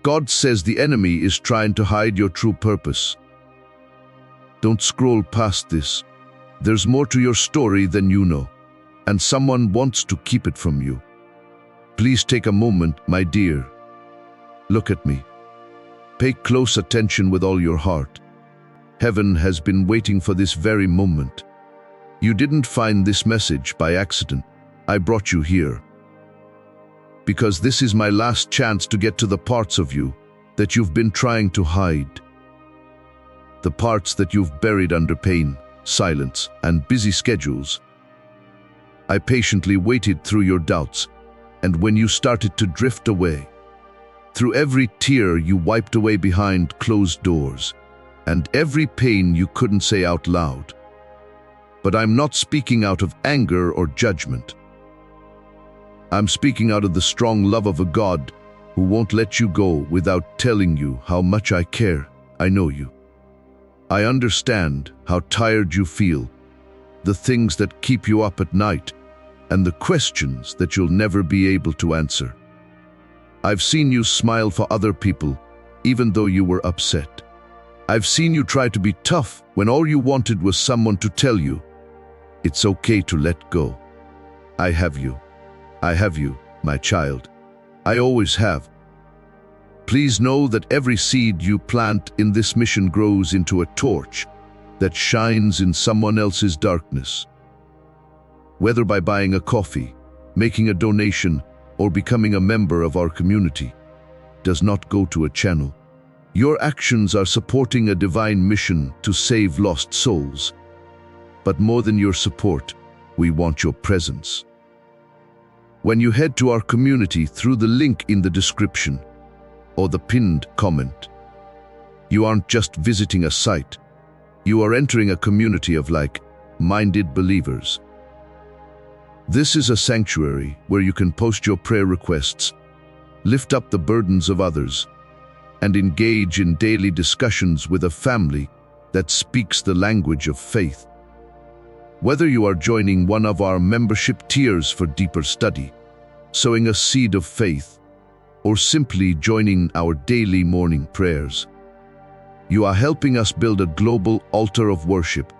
God says the enemy is trying to hide your true purpose. Don't scroll past this. There's more to your story than you know, and someone wants to keep it from you. Please take a moment, my dear. Look at me. Pay close attention with all your heart. Heaven has been waiting for this very moment. You didn't find this message by accident. I brought you here because this is my last chance to get to the parts of you that you've been trying to hide. The parts that you've buried under pain, silence, and busy schedules. I patiently waited through your doubts, and when you started to drift away, through every tear you wiped away behind closed doors, and every pain you couldn't say out loud. But I'm not speaking out of anger or judgment. I'm speaking out of the strong love of a God who won't let you go without telling you how much I care. I know you. I understand how tired you feel, the things that keep you up at night, and the questions that you'll never be able to answer. I've seen you smile for other people, even though you were upset. I've seen you try to be tough when all you wanted was someone to tell you, it's okay to let go. I have you. I have you, my child. I always have. Please know that every seed you plant in this mission grows into a torch that shines in someone else's darkness. Whether by buying a coffee, making a donation, or becoming a member of our community, does not go to a channel. Your actions are supporting a divine mission to save lost souls. But more than your support, we want your presence. When you head to our community through the link in the description or the pinned comment, you aren't just visiting a site, you are entering a community of like-minded believers. This is a sanctuary where you can post your prayer requests, lift up the burdens of others, and engage in daily discussions with a family that speaks the language of faith. Whether you are joining one of our membership tiers for deeper study, sowing a seed of faith, or simply joining our daily morning prayers, you are helping us build a global altar of worship.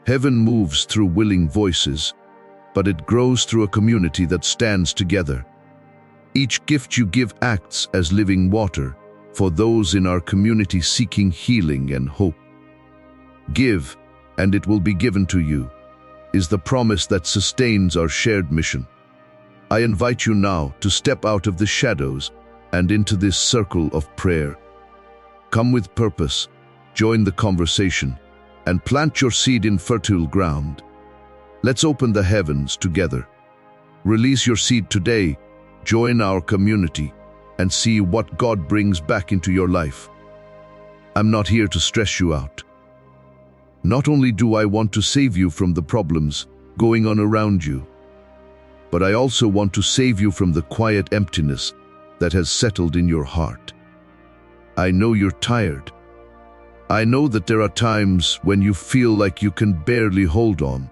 Heaven moves through willing voices, but it grows through a community that stands together. Each gift you give acts as living water for those in our community seeking healing and hope. Give, and it will be given to you, is the promise that sustains our shared mission. I invite you now to step out of the shadows and into this circle of prayer. Come with purpose, join the conversation, and plant your seed in fertile ground. Let's open the heavens together. Release your seed today, join our community, and see what God brings back into your life. I'm not here to stress you out. Not only do I want to save you from the problems going on around you, but I also want to save you from the quiet emptiness that has settled in your heart. I know you're tired. I know that there are times when you feel like you can barely hold on.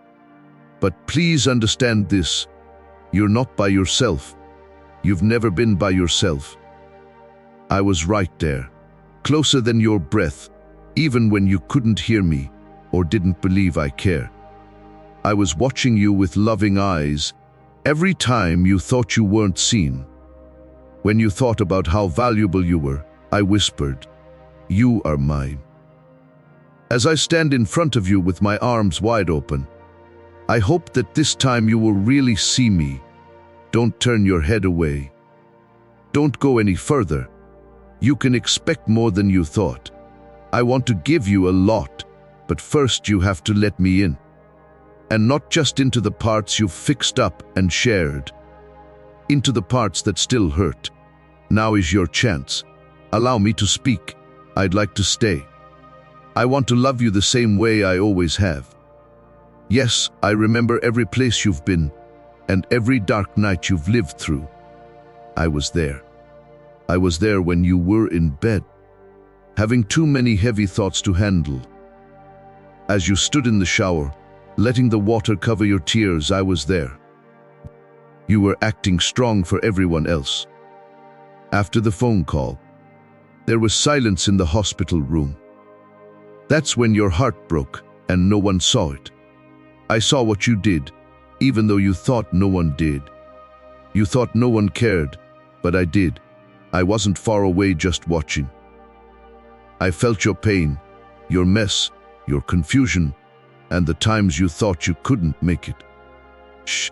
But please understand this, you're not by yourself. You've never been by yourself. I was right there, closer than your breath, even when you couldn't hear me or didn't believe I care. I was watching you with loving eyes every time you thought you weren't seen. When you thought about how valuable you were, I whispered, "You are mine." As I stand in front of you with my arms wide open, I hope that this time you will really see me. Don't turn your head away. Don't go any further. You can expect more than you thought. I want to give you a lot, but first you have to let me in. And not just into the parts you've fixed up and shared. Into the parts that still hurt. Now is your chance. Allow me to speak. I'd like to stay. I want to love you the same way I always have. Yes, I remember every place you've been and every dark night you've lived through. I was there. I was there when you were in bed, having too many heavy thoughts to handle. As you stood in the shower, letting the water cover your tears, I was there. You were acting strong for everyone else. After the phone call, there was silence in the hospital room. That's when your heart broke and no one saw it. I saw what you did, even though you thought no one did. You thought no one cared, but I did. I wasn't far away just watching. I felt your pain, your mess, your confusion, and the times you thought you couldn't make it.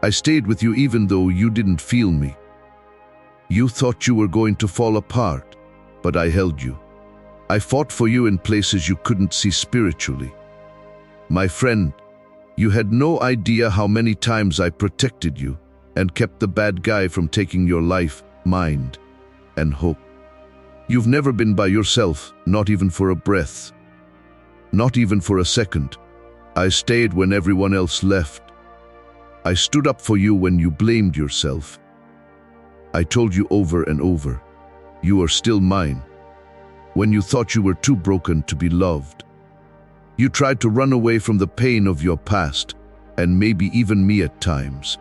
I stayed with you even though you didn't feel me. You thought you were going to fall apart, but I held you. I fought for you in places you couldn't see spiritually. My friend, you had no idea how many times I protected you and kept the bad guy from taking your life, mind, and hope. You've never been by yourself, not even for a breath. Not even for a second. I stayed when everyone else left. I stood up for you when you blamed yourself. I told you over and over, you are still mine. When you thought you were too broken to be loved. You tried to run away from the pain of your past, and maybe even me at times.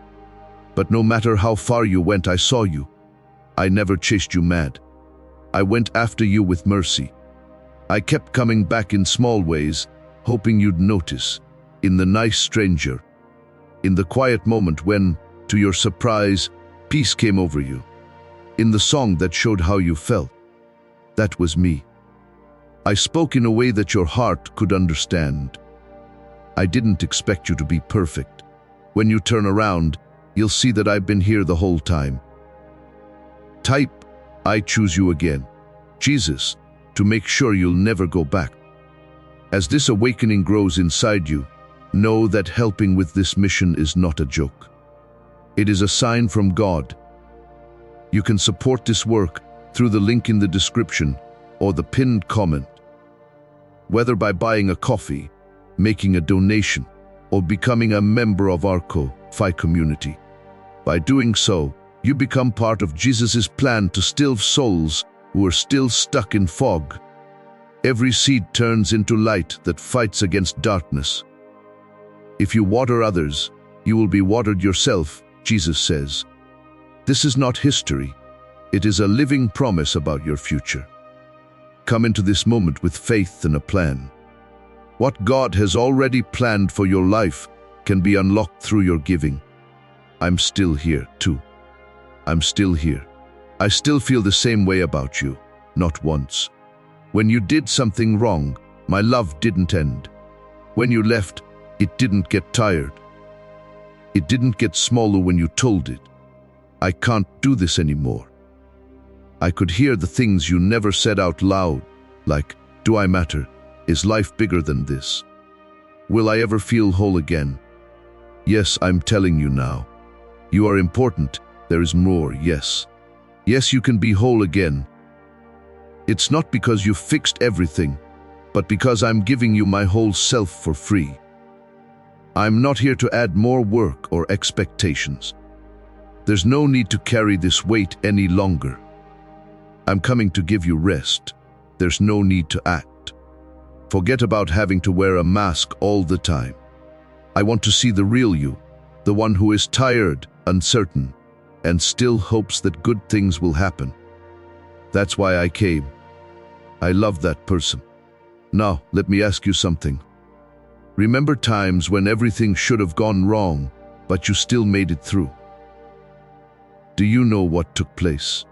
But no matter how far you went, I saw you. I never chased you mad. I went after you with mercy. I kept coming back in small ways, hoping you'd notice. In the nice stranger. In the quiet moment when, to your surprise, peace came over you. In the song that showed how you felt. That was me. I spoke in a way that your heart could understand. I didn't expect you to be perfect. When you turn around, you'll see that I've been here the whole time. Type, I choose you again, Jesus, to make sure you'll never go back. As this awakening grows inside you, know that helping with this mission is not a joke. It is a sign from God. You can support this work through the link in the description or the pinned comment. Whether by buying a coffee, making a donation, or becoming a member of our Ko-Fi community. By doing so, you become part of Jesus' plan to still souls who are still stuck in fog. Every seed turns into light that fights against darkness. If you water others, you will be watered yourself, Jesus says. This is not history. It is a living promise about your future. Come into this moment with faith and a plan. What God has already planned for your life can be unlocked through your giving. I'm still here, too. I'm still here. I still feel the same way about you, not once. When you did something wrong, my love didn't end. When you left, it didn't get tired. It didn't get smaller when you told it. I can't do this anymore. I could hear the things you never said out loud, like, do I matter? Is life bigger than this? Will I ever feel whole again? Yes, I'm telling you now. You are important. There is more, yes. Yes, you can be whole again. It's not because you fixed everything, but because I'm giving you my whole self for free. I'm not here to add more work or expectations. There's no need to carry this weight any longer. I'm coming to give you rest. There's no need to act. Forget about having to wear a mask all the time. I want to see the real you, the one who is tired, uncertain, and still hopes that good things will happen. That's why I came. I love that person. Now, let me ask you something. Remember times when everything should have gone wrong, but you still made it through? Do you know what took place?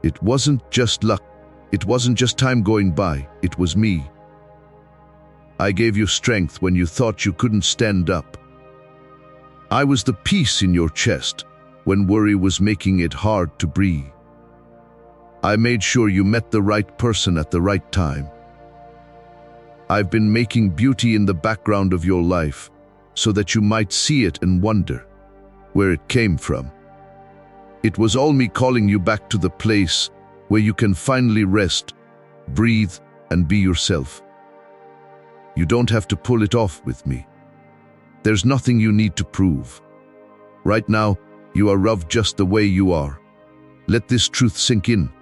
It wasn't just luck. It wasn't just time going by. It was me. I gave you strength when you thought you couldn't stand up. I was the peace in your chest when worry was making it hard to breathe. I made sure you met the right person at the right time. I've been making beauty in the background of your life so that you might see it and wonder where it came from. It was all me calling you back to the place where you can finally rest, breathe, and be yourself. You don't have to pull it off with me. There's nothing you need to prove. Right now, you are loved just the way you are. Let this truth sink in.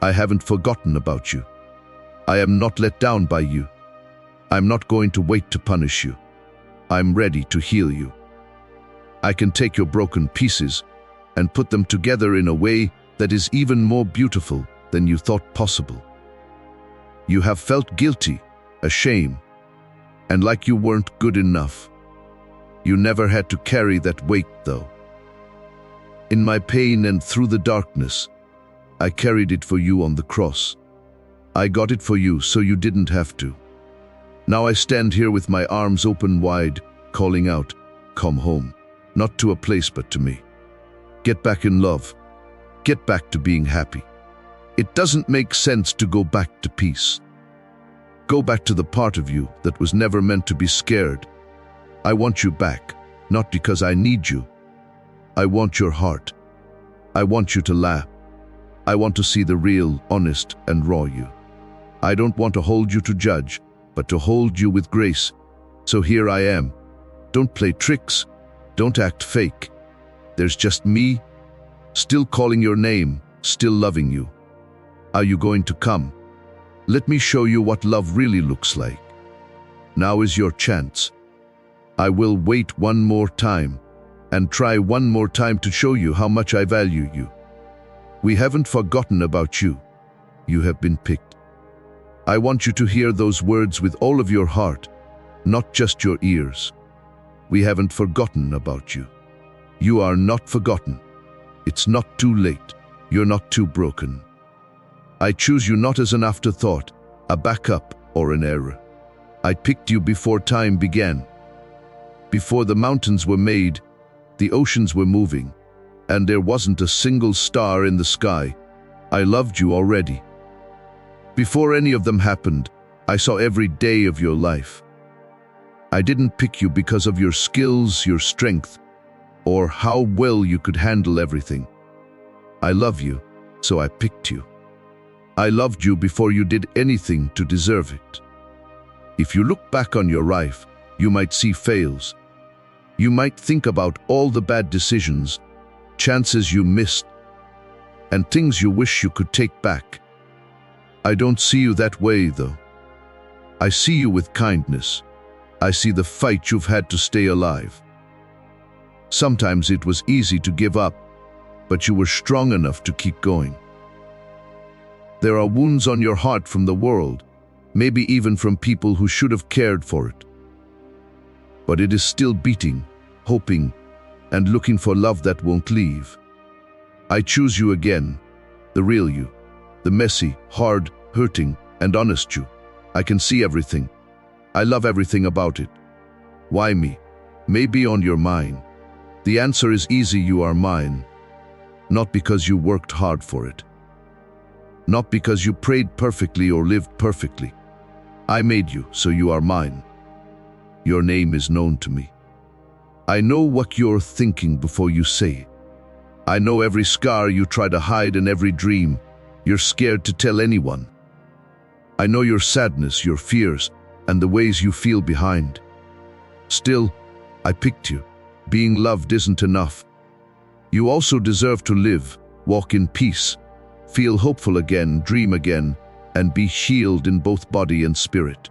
I haven't forgotten about you. I am not let down by you. I'm not going to wait to punish you. I'm ready to heal you. I can take your broken pieces and put them together in a way that is even more beautiful than you thought possible. You have felt guilty, ashamed, and like you weren't good enough. You never had to carry that weight, though. In my pain and through the darkness, I carried it for you on the cross. I got it for you so you didn't have to. Now I stand here with my arms open wide, calling out, "Come home." Not to a place, but to me. Get back in love. Get back to being happy. It doesn't make sense to go back to peace. Go back to the part of you that was never meant to be scared. I want you back, not because I need you. I want your heart. I want you to laugh. I want to see the real, honest, and raw you. I don't want to hold you to judge, but to hold you with grace. So here I am. Don't play tricks. Don't act fake. There's just me, still calling your name, still loving you. Are you going to come? Let me show you what love really looks like. Now is your chance. I will wait one more time and try one more time to show you how much I value you. We haven't forgotten about you. You have been picked. I want you to hear those words with all of your heart, not just your ears. We haven't forgotten about you. You are not forgotten. It's not too late. You're not too broken. I choose you not as an afterthought, a backup, or an error. I picked you before time began. Before the mountains were made, the oceans were moving, and there wasn't a single star in the sky. I loved you already. Before any of them happened, I saw every day of your life. I didn't pick you because of your skills, your strength, or how well you could handle everything. I love you, so I picked you. I loved you before you did anything to deserve it. If you look back on your life, you might see fails. You might think about all the bad decisions, chances you missed, and things you wish you could take back. I don't see you that way, though. I see you with kindness. I see the fight you've had to stay alive. Sometimes it was easy to give up, but you were strong enough to keep going. There are wounds on your heart from the world, maybe even from people who should have cared for it. But it is still beating, hoping, and looking for love that won't leave. I choose you again, the real you, the messy, hard, hurting, and honest you. I can see everything. I love everything about it. Why me? Maybe on your mind. The answer is easy: you are mine. Not because you worked hard for it. Not because you prayed perfectly or lived perfectly. I made you, so you are mine. Your name is known to me. I know what you're thinking before you say it. I know every scar you try to hide and every dream you're scared to tell anyone. I know your sadness, your fears, and the ways you feel behind. Still, I picked you. Being loved isn't enough. You also deserve to live, walk in peace, feel hopeful again, dream again, and be healed in both body and spirit.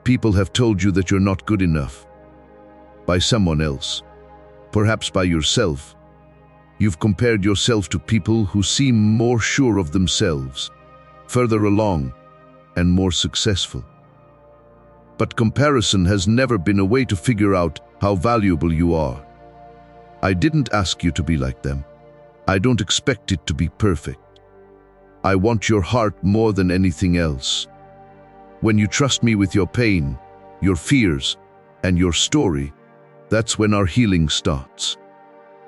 People have told you that you're not good enough. By someone else. Perhaps by yourself. You've compared yourself to people who seem more sure of themselves, further along, and more successful. But comparison has never been a way to figure out how valuable you are. I didn't ask you to be like them. I don't expect it to be perfect. I want your heart more than anything else. When you trust me with your pain, your fears, and your story, that's when our healing starts.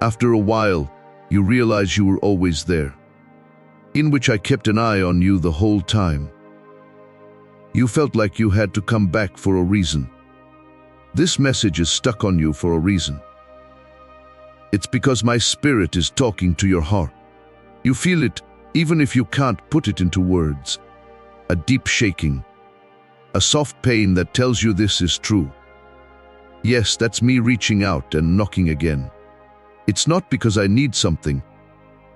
After a while, you realize you were always there, in which I kept an eye on you the whole time. You felt like you had to come back for a reason. This message is stuck on you for a reason. It's because my spirit is talking to your heart. You feel it even if you can't put it into words. A deep shaking, a soft pain that tells you this is true. Yes, that's me reaching out and knocking again. It's not because I need something,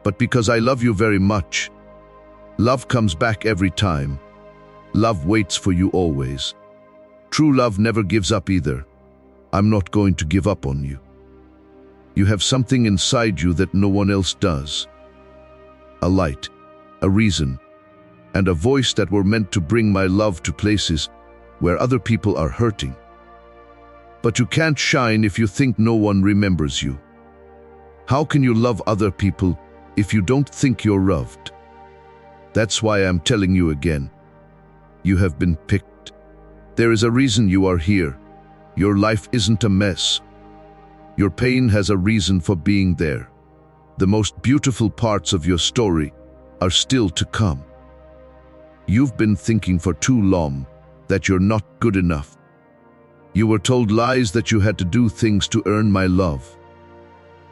but because I love you very much. Love comes back every time. Love waits for you always. True love never gives up either. I'm not going to give up on you. You have something inside you that no one else does. a light, a reason, and a voice that were meant to bring my love to places where other people are hurting. But you can't shine if you think no one remembers you. How can you love other people if you don't think you're loved? That's why I'm telling you again. You have been picked. There is a reason you are here. Your life isn't a mess. Your pain has a reason for being there. The most beautiful parts of your story are still to come. You've been thinking for too long that you're not good enough. You were told lies that you had to do things to earn my love.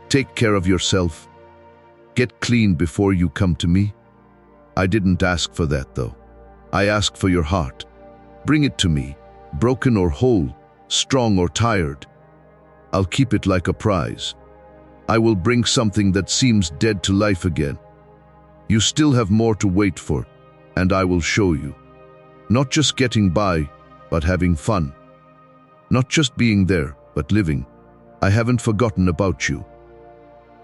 Take care of yourself. Get clean before you come to me. I didn't ask for that though. I asked for your heart. Bring it to me, broken or whole, strong or tired. I'll keep it like a prize. I will bring something that seems dead to life again. You still have more to wait for, and I will show you. Not just getting by, but having fun. Not just being there, but living. I haven't forgotten about you.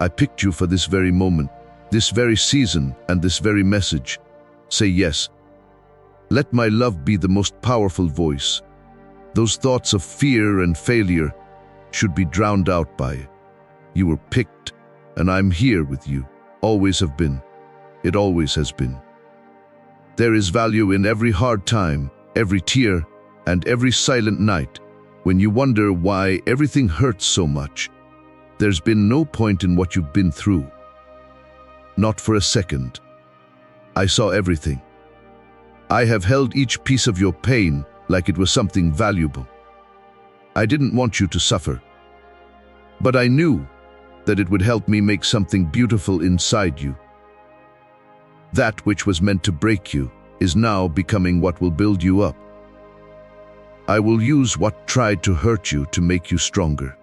I picked you for this very moment, this very season, and this very message. Say yes. Let my love be the most powerful voice. Those thoughts of fear and failure should be drowned out by it. You were picked, and I'm here with you. Always have been. It always has been. There is value in every hard time, every tear, and every silent night when you wonder why everything hurts so much. There's been no point in what you've been through. Not for a second. I saw everything. I have held each piece of your pain like it was something valuable. I didn't want you to suffer. But I knew that it would help me make something beautiful inside you. That which was meant to break you is now becoming what will build you up. I will use what tried to hurt you to make you stronger.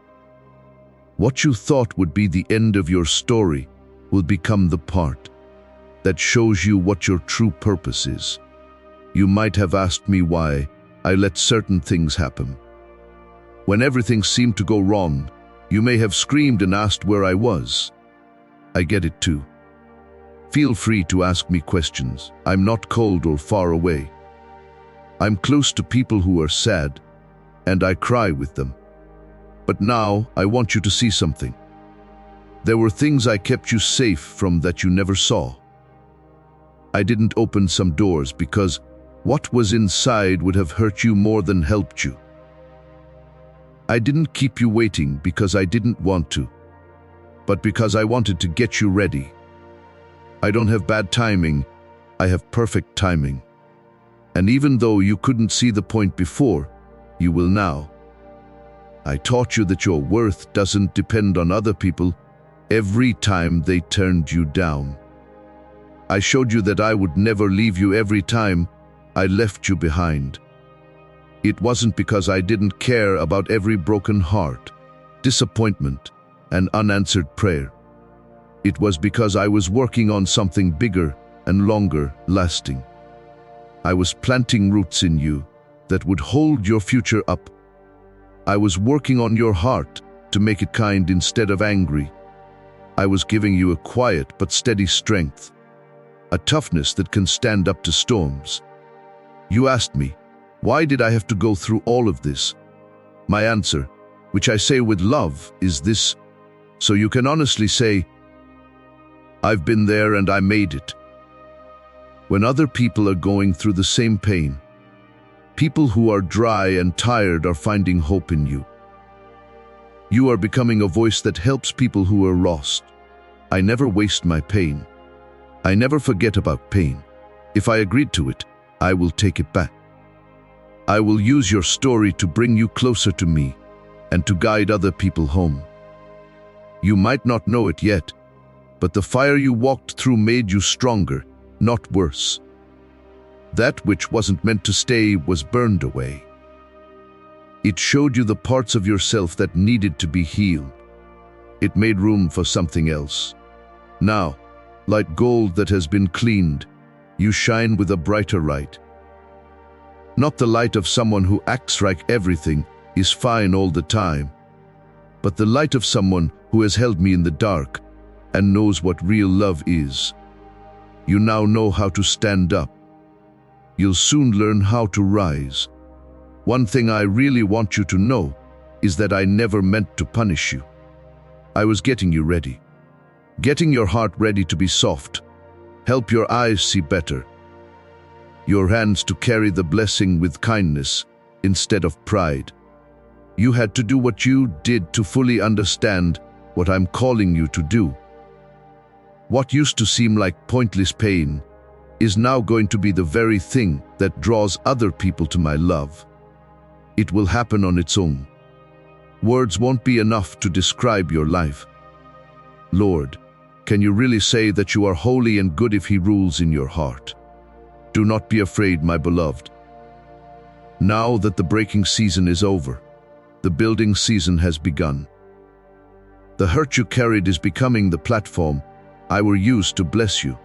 What you thought would be the end of your story will become the part that shows you what your true purpose is. You might have asked me why I let certain things happen. When everything seemed to go wrong, you may have screamed and asked where I was. I get it too. Feel free to ask me questions. I'm not cold or far away. I'm close to people who are sad, and I cry with them. But now I want you to see something. There were things I kept you safe from that you never saw. I didn't open some doors because what was inside would have hurt you more than helped you. I didn't keep you waiting because I didn't want to, but because I wanted to get you ready. I don't have bad timing, I have perfect timing. And even though you couldn't see the point before, you will now. I taught you that your worth doesn't depend on other people every time they turned you down. I showed you that I would never leave you every time I left you behind. It wasn't because I didn't care about every broken heart, disappointment, and unanswered prayer. It was because I was working on something bigger and longer lasting. I was planting roots in you that would hold your future up. I was working on your heart to make it kind instead of angry. I was giving you a quiet but steady strength, a toughness that can stand up to storms. You asked me, why did I have to go through all of this? My answer, which I say with love, is this: so you can honestly say, I've been there and I made it. When other people are going through the same pain, people who are dry and tired are finding hope in you. You are becoming a voice that helps people who are lost. I never waste my pain. I never forget about pain. If I agreed to it, I will take it back. I will use your story to bring you closer to me and to guide other people home. You might not know it yet, but the fire you walked through made you stronger, not worse. That which wasn't meant to stay was burned away. It showed you the parts of yourself that needed to be healed. It made room for something else. Now, like gold that has been cleaned, you shine with a brighter light. Not the light of someone who acts like everything is fine all the time, but the light of someone who has held me in the dark and knows what real love is. You now know how to stand up. You'll soon learn how to rise. One thing I really want you to know is that I never meant to punish you. I was getting you ready. Getting your heart ready to be soft. Help your eyes see better. Your hands to carry the blessing with kindness instead of pride. You had to do what you did to fully understand what I'm calling you to do. What used to seem like pointless pain is now going to be the very thing that draws other people to my love. It will happen on its own. Words won't be enough to describe your life. Lord, can you really say that you are holy and good if He rules in your heart? Do not be afraid, my beloved. Now that the breaking season is over, the building season has begun. The hurt you carried is becoming the platform I will use to bless you.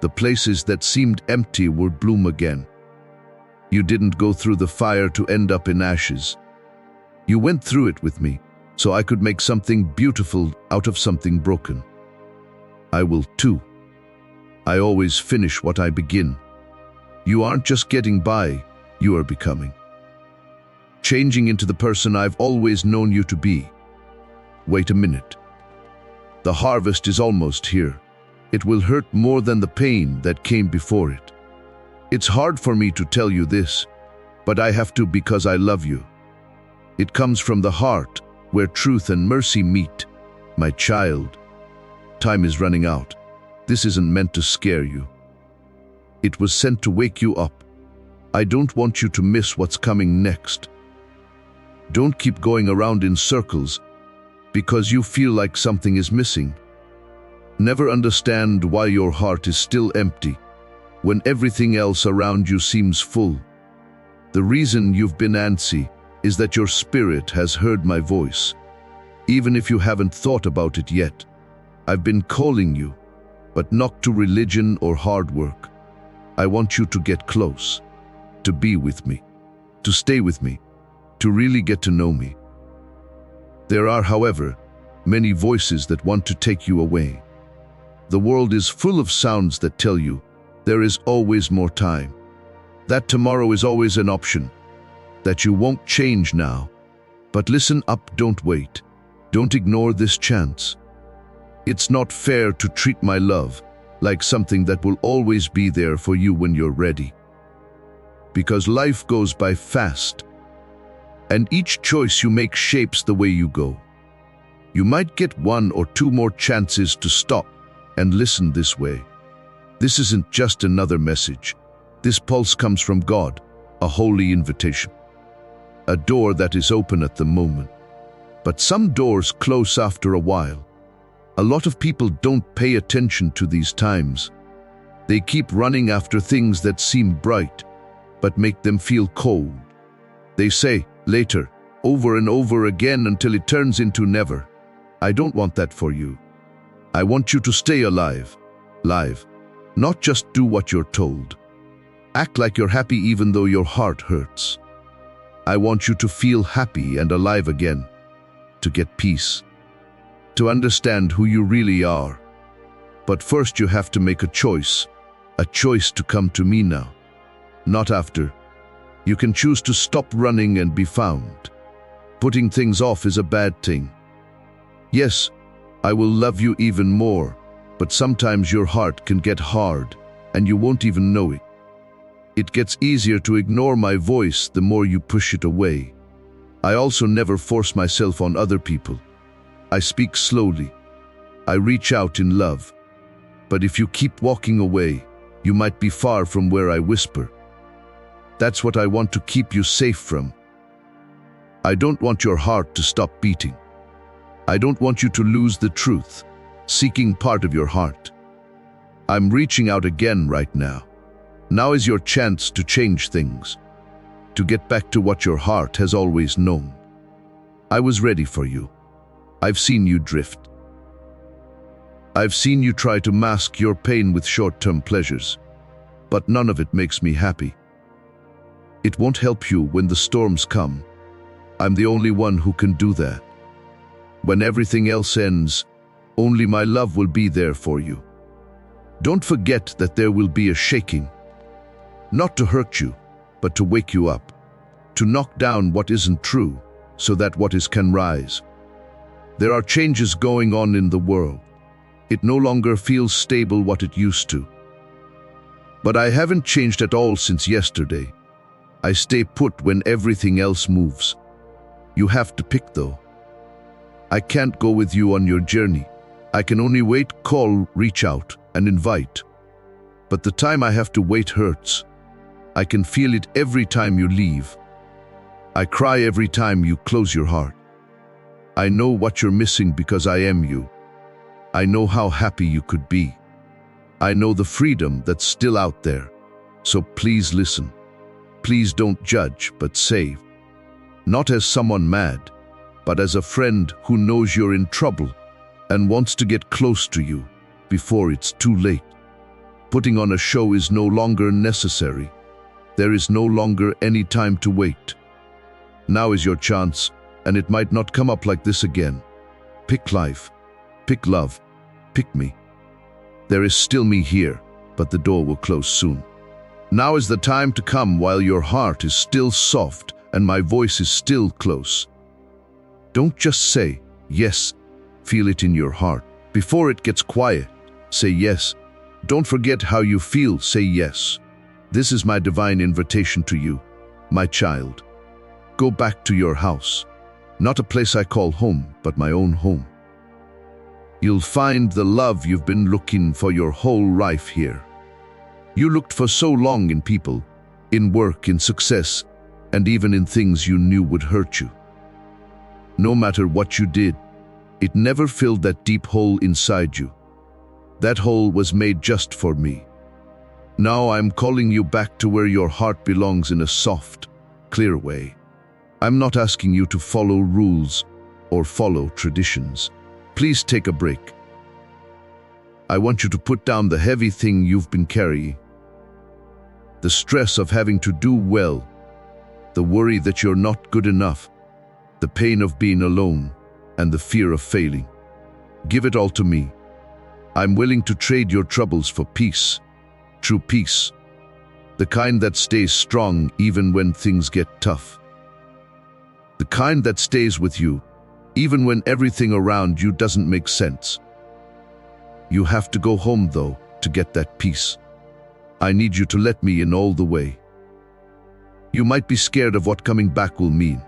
The places that seemed empty will bloom again. You didn't go through the fire to end up in ashes. You went through it with me, so I could make something beautiful out of something broken. I will too. I always finish what I begin. You aren't just getting by, you are becoming. Changing into the person I've always known you to be. Wait a minute. The harvest is almost here. It will hurt more than the pain that came before it. It's hard for me to tell you this, but I have to because I love you. It comes from the heart, where truth and mercy meet. My child, time is running out. This isn't meant to scare you. It was sent to wake you up. I don't want you to miss what's coming next. Don't keep going around in circles because you feel like something is missing. Never understand why your heart is still empty when everything else around you seems full. The reason you've been antsy is that your spirit has heard my voice. Even if you haven't thought about it yet, I've been calling you, but not to religion or hard work. I want you to get close, to be with me, to stay with me, to really get to know me. There are, however, many voices that want to take you away. The world is full of sounds that tell you there is always more time, that tomorrow is always an option, that you won't change now. But listen up, don't wait. Don't ignore this chance. It's not fair to treat my love like something that will always be there for you when you're ready. Because life goes by fast, and each choice you make shapes the way you go. You might get 1 or 2 more chances to stop and listen this way. This isn't just another message. This pulse comes from God, a holy invitation. A door that is open at the moment. But some doors close after a while. A lot of people don't pay attention to these times. They keep running after things that seem bright, but make them feel cold. They say, later, over and over again until it turns into never. I don't want that for you. I want you to stay alive. Live. Not just do what you're told. Act like you're happy even though your heart hurts. I want you to feel happy and alive again. To get peace. To understand who you really are. But first you have to make a choice to come to me now, not after. You can choose to stop running and be found. Putting things off is a bad thing. Yes, I will love you even more, but sometimes your heart can get hard and you won't even know it. It gets easier to ignore my voice the more you push it away. I also never force myself on other people. I speak slowly. I reach out in love. But if you keep walking away, you might be far from where I whisper. That's what I want to keep you safe from. I don't want your heart to stop beating. I don't want you to lose the truth, seeking part of your heart. I'm reaching out again right now. Now is your chance to change things, to get back to what your heart has always known. I was ready for you. I've seen you drift. I've seen you try to mask your pain with short-term pleasures, but none of it makes me happy. It won't help you when the storms come. I'm the only one who can do that. When everything else ends, only my love will be there for you. Don't forget that there will be a shaking. Not to hurt you, but to wake you up. To knock down what isn't true, so that what is can rise. There are changes going on in the world. It no longer feels stable what it used to. But I haven't changed at all since yesterday. I stay put when everything else moves. You have to pick though. I can't go with you on your journey. I can only wait, call, reach out, and invite. But the time I have to wait hurts. I can feel it every time you leave. I cry every time you close your heart. I know what you're missing because I am you. I know how happy you could be. I know the freedom that's still out there. So please listen. Please don't judge, but save. Not as someone mad, but as a friend who knows you're in trouble and wants to get close to you before it's too late. Putting on a show is no longer necessary. There is no longer any time to wait. Now is your chance, and it might not come up like this again. Pick life, pick love, pick me. There is still me here, but the door will close soon. Now is the time to come while your heart is still soft and my voice is still close. Don't just say yes, feel it in your heart. Before it gets quiet, say yes. Don't forget how you feel, say yes. This is my divine invitation to you, my child. Go back to your house, not a place I call home, but my own home. You'll find the love you've been looking for your whole life here. You looked for so long in people, in work, in success, and even in things you knew would hurt you. No matter what you did, it never filled that deep hole inside you. That hole was made just for me. Now I'm calling you back to where your heart belongs in a soft, clear way. I'm not asking you to follow rules or follow traditions. Please take a break. I want you to put down the heavy thing you've been carrying. The stress of having to do well, the worry that you're not good enough, the pain of being alone, and the fear of failing. Give it all to me. I'm willing to trade your troubles for peace, true peace, the kind that stays strong even when things get tough. The kind that stays with you, even when everything around you doesn't make sense. You have to go home, though, to get that peace. I need you to let me in all the way. You might be scared of what coming back will mean.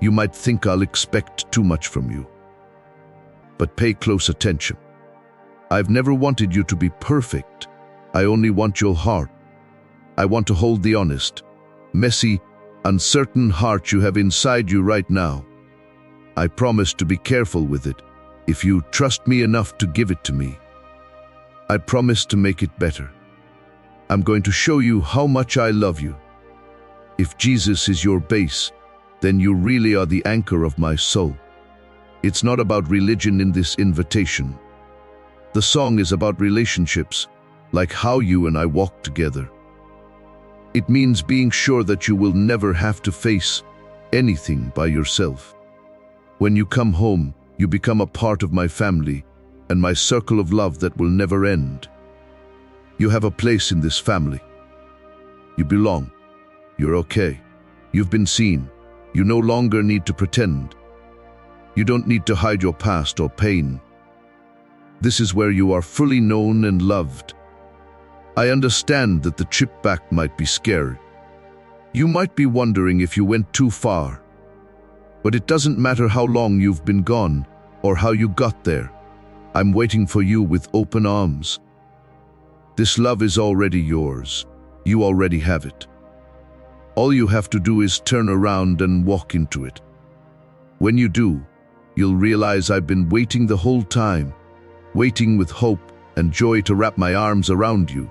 You might think I'll expect too much from you. But pay close attention. I've never wanted you to be perfect. I only want your heart. I want to hold the honest, messy, uncertain heart you have inside you right now. I promise to be careful with it if you trust me enough to give it to me. I promise to make it better. I'm going to show you how much I love you. If Jesus is your base, then you really are the anchor of my soul. It's not about religion in this invitation. The song is about relationships, like how you and I walk together. It means being sure that you will never have to face anything by yourself. When you come home, you become a part of my family and my circle of love that will never end. You have a place in this family. You belong. You're okay. You've been seen. You no longer need to pretend. You don't need to hide your past or pain. This is where you are fully known and loved. I understand that the trip back might be scary. You might be wondering if you went too far. But it doesn't matter how long you've been gone or how you got there. I'm waiting for you with open arms. This love is already yours. You already have it. All you have to do is turn around and walk into it. When you do, you'll realize I've been waiting the whole time, waiting with hope and joy to wrap my arms around you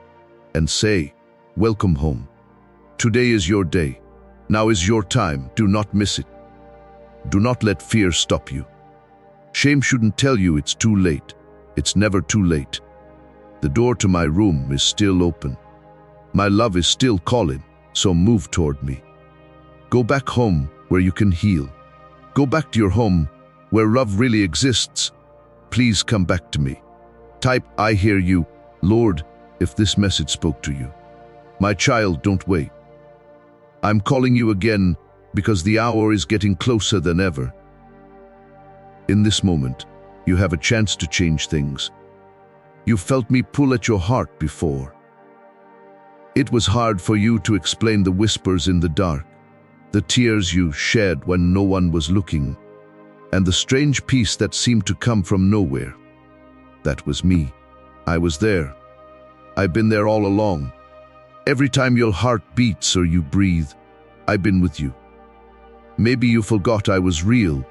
and say, welcome home. Today is your day. Now is your time. Do not miss it. Do not let fear stop you. Shame shouldn't tell you it's too late. It's never too late. The door to my room is still open. My love is still calling, so move toward me. Go back home where you can heal. Go back to your home where love really exists. Please come back to me. Type I hear you Lord, if this message spoke to you, my child, don't wait. I'm calling you again because the hour is getting closer than ever. In this moment, you have a chance to change things. You felt me pull at your heart before. It was hard for you to explain the whispers in the dark, the tears you shed when no one was looking, and the strange peace that seemed to come from nowhere. That was me. I was there. I've been there all along. Every time your heart beats or you breathe, I've been with you. Maybe you forgot I was real.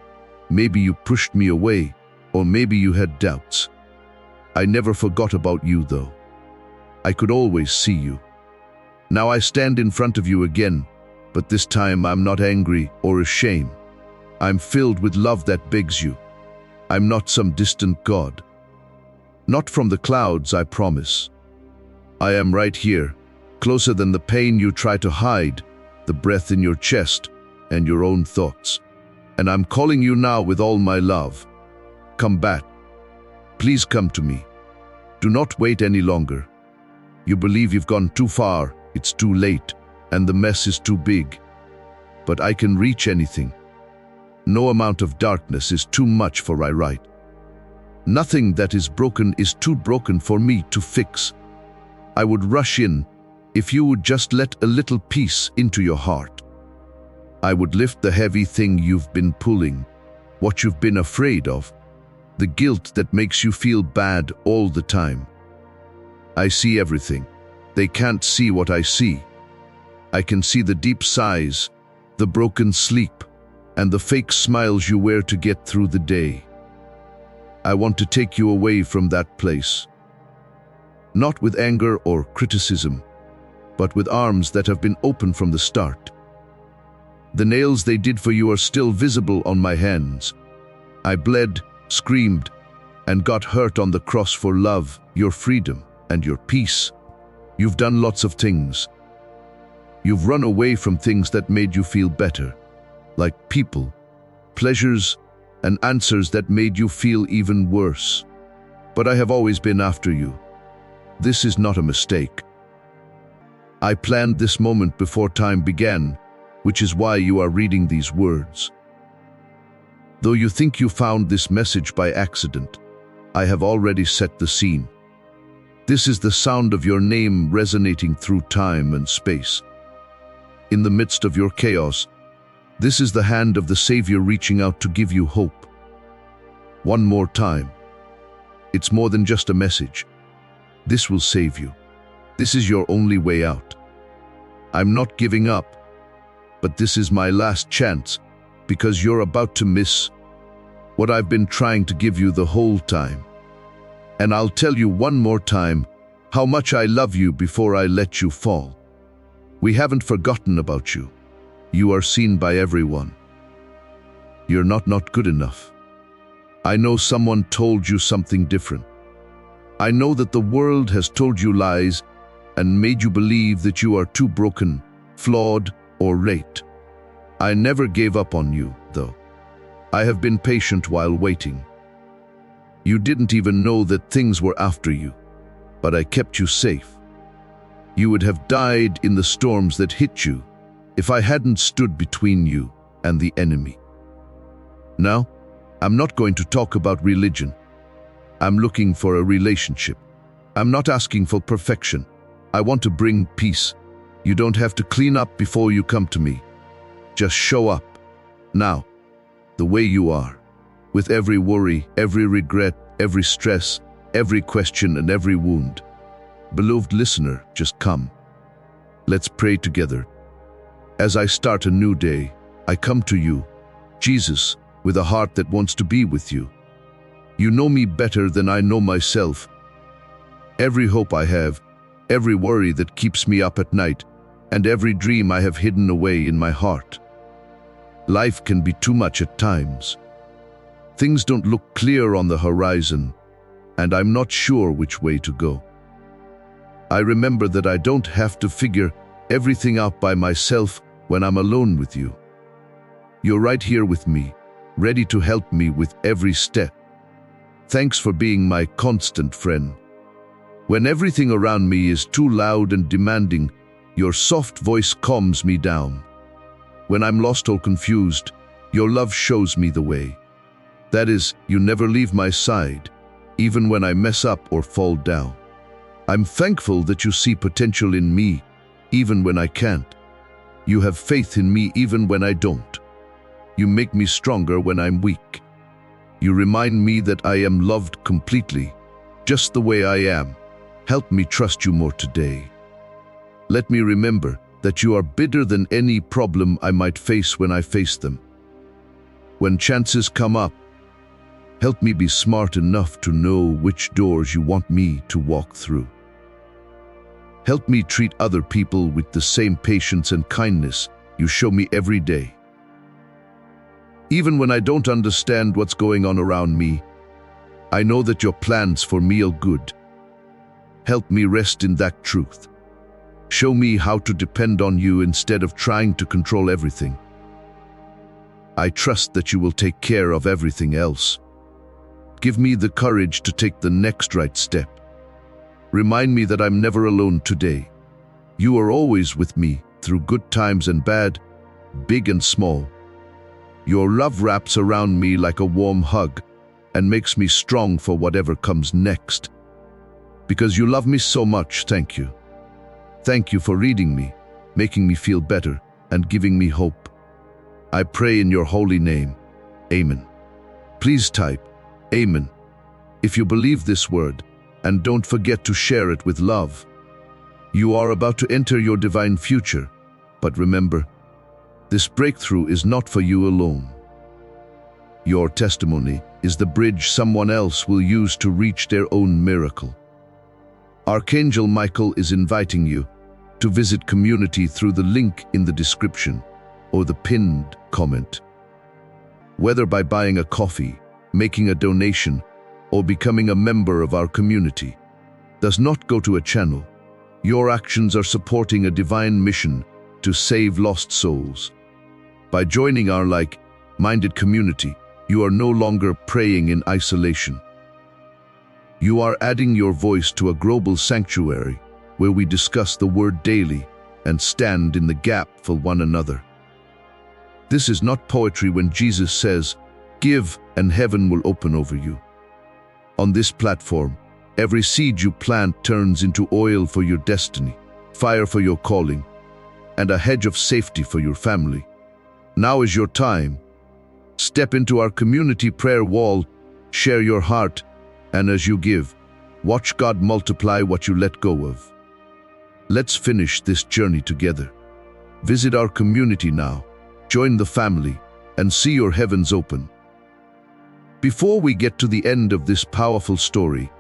Maybe you pushed me away, or maybe you had doubts. I never forgot about you, though. I could always see you. Now I stand in front of you again, but this time I'm not angry or ashamed. I'm filled with love that begs you. I'm not some distant God. Not from the clouds, I promise. I am right here, closer than the pain you try to hide, the breath in your chest, and your own thoughts. And I'm calling you now with all my love. Come back. Please come to me. Do not wait any longer. You believe you've gone too far, it's too late, and the mess is too big. But I can reach anything. No amount of darkness is too much for I right. Nothing that is broken is too broken for me to fix. I would rush in if you would just let a little peace into your heart. I would lift the heavy thing you've been pulling, what you've been afraid of, the guilt that makes you feel bad all the time. I see everything. They can't see what I see. I can see the deep sighs, the broken sleep, and the fake smiles you wear to get through the day. I want to take you away from that place. Not with anger or criticism, but with arms that have been open from the start. The nails they did for you are still visible on my hands. I bled, screamed, and got hurt on the cross for love, your freedom, and your peace. You've done lots of things. You've run away from things that made you feel better, like people, pleasures, and answers that made you feel even worse. But I have always been after you. This is not a mistake. I planned this moment before time began, which is why you are reading these words. Though you think you found this message by accident, I have already set the scene. This is the sound of your name resonating through time and space. In the midst of your chaos, this is the hand of the Savior reaching out to give you hope. One more time. It's more than just a message. This will save you. This is your only way out. I'm not giving up, but this is my last chance, because you're about to miss what I've been trying to give you the whole time. And I'll tell you one more time how much I love you before I let you fall. We haven't forgotten about you. You are seen by everyone. You're not good enough. I know someone told you something different. I know that the world has told you lies and made you believe that you are too broken, flawed, or late. I never gave up on you, though. I have been patient while waiting. You didn't even know that things were after you, but I kept you safe. You would have died in the storms that hit you if I hadn't stood between you and the enemy. Now, I'm not going to talk about religion. I'm looking for a relationship. I'm not asking for perfection. I want to bring peace. You don't have to clean up before you come to me. Just show up, now, the way you are, with every worry, every regret, every stress, every question, and every wound. Beloved listener, just come. Let's pray together. As I start a new day, I come to you, Jesus, with a heart that wants to be with you. You know me better than I know myself. Every hope I have, every worry that keeps me up at night, and every dream I have hidden away in my heart. Life can be too much at times. Things don't look clear on the horizon, and I'm not sure which way to go. I remember that I don't have to figure everything out by myself when I'm alone with you. You're right here with me, ready to help me with every step. Thanks for being my constant friend. When everything around me is too loud and demanding, your soft voice calms me down. When I'm lost or confused, your love shows me the way. That is, you never leave my side, even when I mess up or fall down. I'm thankful that you see potential in me, even when I can't. You have faith in me even when I don't. You make me stronger when I'm weak. You remind me that I am loved completely, just the way I am. Help me trust you more today. Let me remember that you are bigger than any problem I might face when I face them. When chances come up, help me be smart enough to know which doors you want me to walk through. Help me treat other people with the same patience and kindness you show me every day. Even when I don't understand what's going on around me, I know that your plans for me are good. Help me rest in that truth. Show me how to depend on you instead of trying to control everything. I trust that you will take care of everything else. Give me the courage to take the next right step. Remind me that I'm never alone today. You are always with me through good times and bad, big and small. Your love wraps around me like a warm hug and makes me strong for whatever comes next. Because you love me so much, thank you. Thank you for reading me, making me feel better, and giving me hope. I pray in your holy name. Amen. Please type Amen if you believe this word, and don't forget to share it with love. You are about to enter your divine future, but remember, this breakthrough is not for you alone. Your testimony is the bridge someone else will use to reach their own miracle. Archangel Michael is inviting you to visit community through the link in the description or the pinned comment. Whether by buying a coffee, making a donation, or becoming a member of our community, does not go to a channel. Your actions are supporting a divine mission to save lost souls. By joining our like-minded community, you are no longer praying in isolation. You are adding your voice to a global sanctuary where we discuss the word daily and stand in the gap for one another. This is not poetry when Jesus says, "Give and heaven will open over you." On this platform, every seed you plant turns into oil for your destiny, fire for your calling, and a hedge of safety for your family. Now is your time. Step into our community prayer wall, share your heart, and as you give, watch God multiply what you let go of. Let's finish this journey together. Visit our community now, join the family, and see your heavens open. Before we get to the end of this powerful story,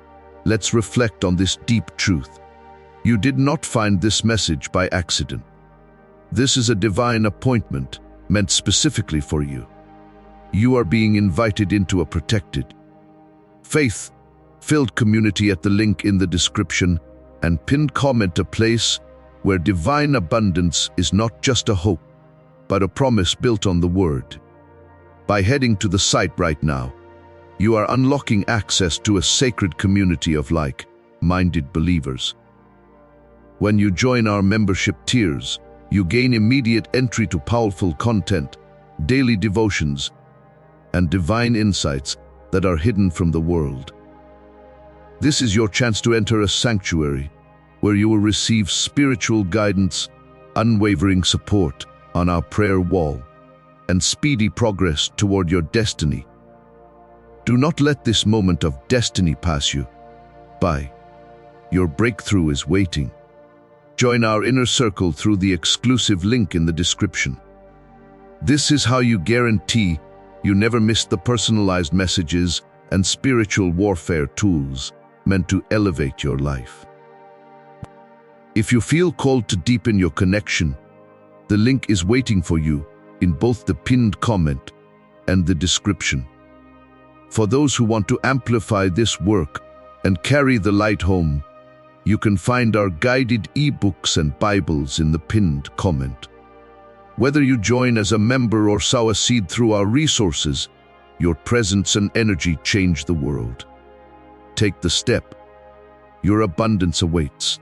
let's reflect on this deep truth. You did not find this message by accident. This is a divine appointment meant specifically for you. You are being invited into a protected, faith-filled community at the link in the description and pinned comment, a place where divine abundance is not just a hope, but a promise built on the word. By heading to the site right now, you are unlocking access to a sacred community of like-minded believers. When you join our membership tiers, you gain immediate entry to powerful content, daily devotions, and divine insights that are hidden from the world. This is your chance to enter a sanctuary where you will receive spiritual guidance, unwavering support on our prayer wall, and speedy progress toward your destiny. Do not let this moment of destiny pass you by. Your breakthrough is waiting. Join our inner circle through the exclusive link in the description. This is how you guarantee you never miss the personalized messages and spiritual warfare tools meant to elevate your life. If you feel called to deepen your connection, the link is waiting for you in both the pinned comment and the description. For those who want to amplify this work and carry the light home, you can find our guided ebooks and Bibles in the pinned comment. Whether you join as a member or sow a seed through our resources, your presence and energy change the world. Take the step. Your abundance awaits.